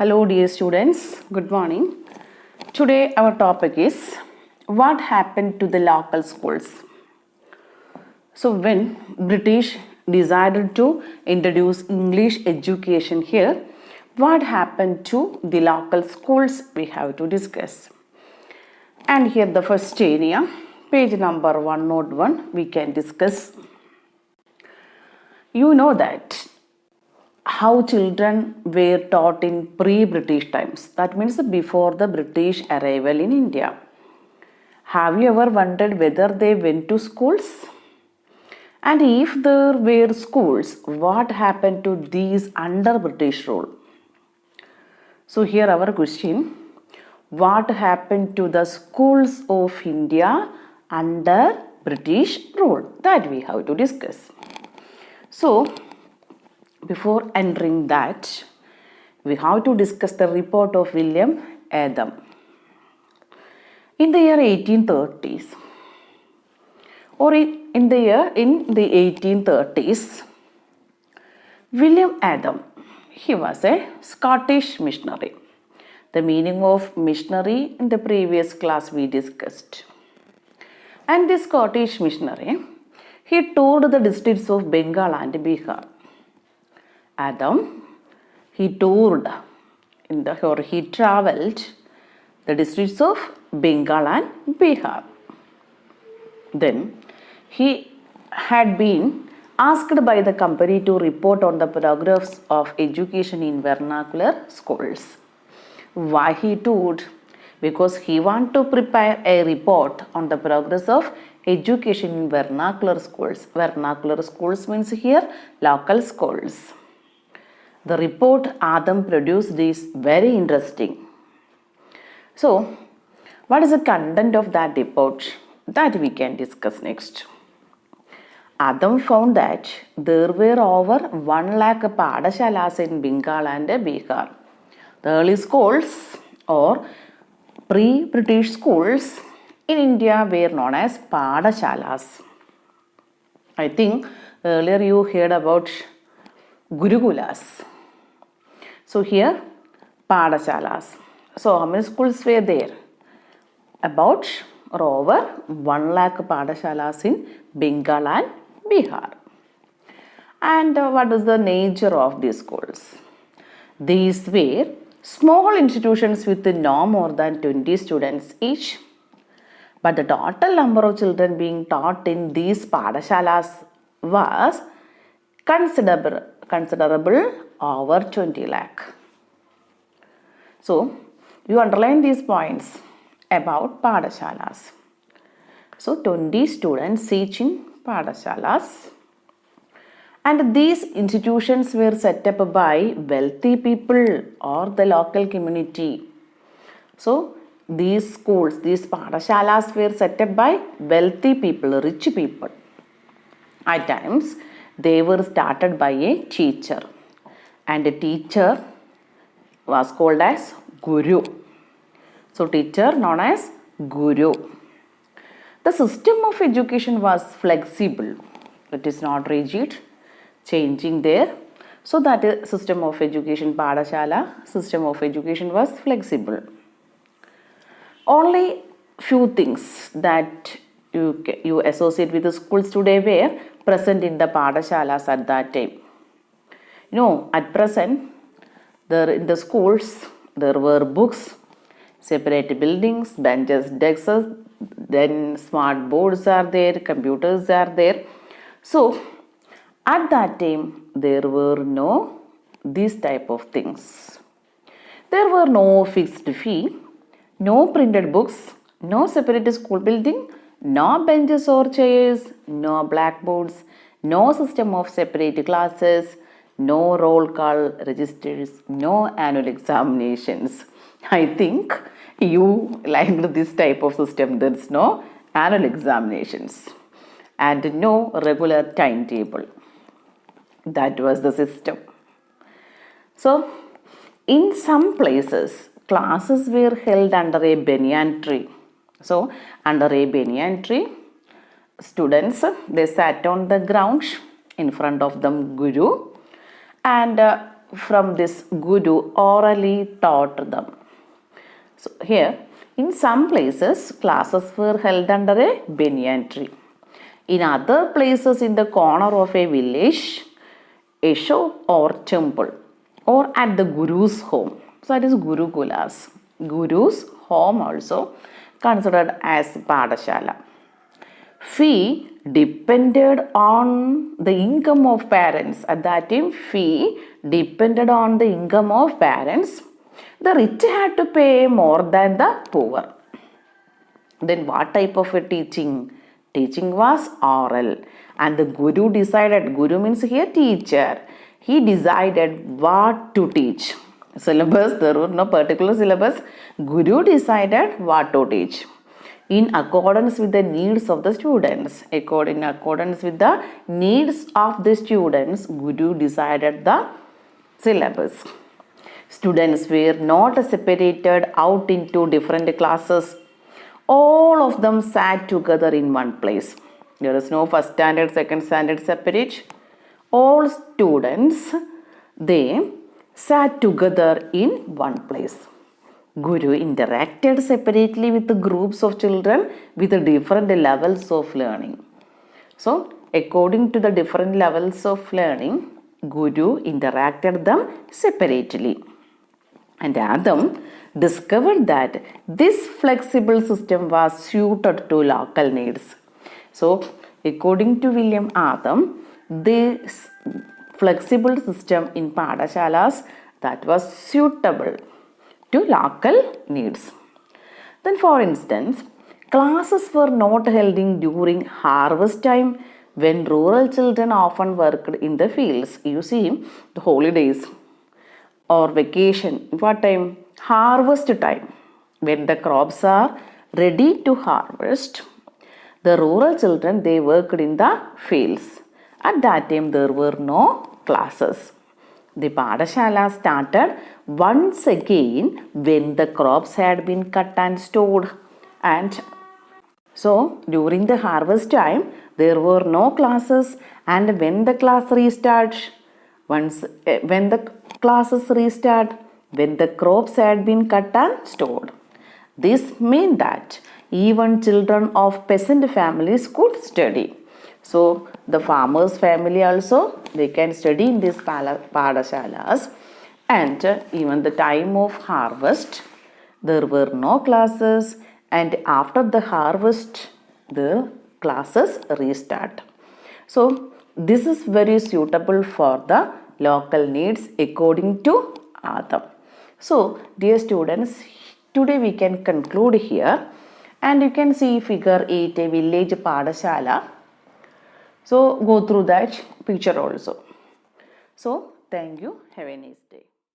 Hello dear students, good morning. Today our topic is what happened to the local schools. So when British decided to introduce English education here, what happened to the local schools we have to discuss. And here the first area, page number 101, we can discuss. You know that how children were taught in pre-British times. That means before the British arrival in India. Have you ever wondered whether they went to schools? And if there were schools, what happened to these under British rule? So here our question, what happened to the schools of India under British rule? That we have to discuss. So before entering that, we have to discuss the report of William Adam. In the year 1830s, or in the 1830s, William Adam, he was a Scottish missionary. The meaning of missionary in the previous class we discussed. And this Scottish missionary, he toured the districts of Bengal and Bihar. Adam, he toured he traveled the districts of Bengal and Bihar. Then he had been asked by the company to report on the progress of education in vernacular schools. Why he toured? Because he wanted to prepare a report on the progress of education in vernacular schools. Vernacular schools means here local schools. The report Adam produced is very interesting. So, what is the content of that report? That we can discuss next. Adam found that there were over 1 lakh Padashalas in Bengal and Bihar. The early schools or pre-British schools in India were known as Padashalas. I think earlier you heard about Gurukulas. So here, Padashalas. So how many schools were there? About or over 1 lakh Padashalas in Bengal and Bihar. And what is the nature of these schools? These were small institutions with no more than 20 students each. But the total number of children being taught in these Padashalas was considerable over 20 lakh. So, you underline these points about Padashalas. So, 20 students each in Padashalas. And these institutions were set up by wealthy people or the local community. So, these schools, these Padashalas were set up by wealthy people, rich people. At times, they were started by a teacher. And a teacher was called as Guru. So, teacher known as Guru. The system of education was flexible. It is not rigid, changing there. So, that system of education, Padashala, system of education was flexible. Only few things that you associate with the schools today were present in the Padashalas at that time. At present, in the schools, there were books, separate buildings, benches, desks, then smart boards are there, computers are there. So, at that time, there were no these type of things. There were no fixed fee, no printed books, no separate school building, no benches or chairs, no blackboards, no system of separate classes, no roll call registers, no annual examinations. I think you liked this type of system. There is no annual examinations and no regular timetable. That was the system. So, in some places, classes were held under a banyan tree. So, under a banyan tree, students, they sat on the ground, in front of them Guru, and from this Guru orally taught them. So here, in some places, classes were held under a banyan tree. In other places, in the corner of a village, a shop or temple, or at the Guru's home. So that is Gurukulas. Guru's home also considered as Padashala. Fee depended on the income of parents. At that time, fee depended on the income of parents. The rich had to pay more than the poor. Then what type of a teaching? Teaching was oral. And the Guru decided, Guru means here teacher. He decided what to teach. Syllabus, there were no particular syllabus. Guru decided what to teach. In accordance with the needs of the students. In accordance with the needs of the students, Guru decided the syllabus. Students were not separated out into different classes. All of them sat together in one place. There is no first standard, second standard separate. All students, they sat together in one place. Guru interacted separately with the groups of children with different levels of learning. So, according to the different levels of learning, Guru interacted them separately. And Adam discovered that this flexible system was suited to local needs. So, according to William Adam, this flexible system in Padashalas that was suitable to local needs. Then, for instance, classes were not held during harvest time when rural children often worked in the fields. You see, the holidays or vacation, what time? Harvest time. When the crops are ready to harvest, the rural children, they worked in the fields. At that time, there were no classes. The Padashala started once again when the crops had been cut and stored. And so, during the harvest time, there were no classes. And when the class restarts, when the classes restart, when the crops had been cut and stored. This meant that even children of peasant families could study. So, the farmer's family also, they can study in these Padashalas. And even the time of harvest, there were no classes. And after the harvest, the classes restart. So, this is very suitable for the local needs according to Adam. So, dear students, today we can conclude here. And you can see figure 8, a village Padashala. So, go through that picture also. So, thank you. Have a nice day.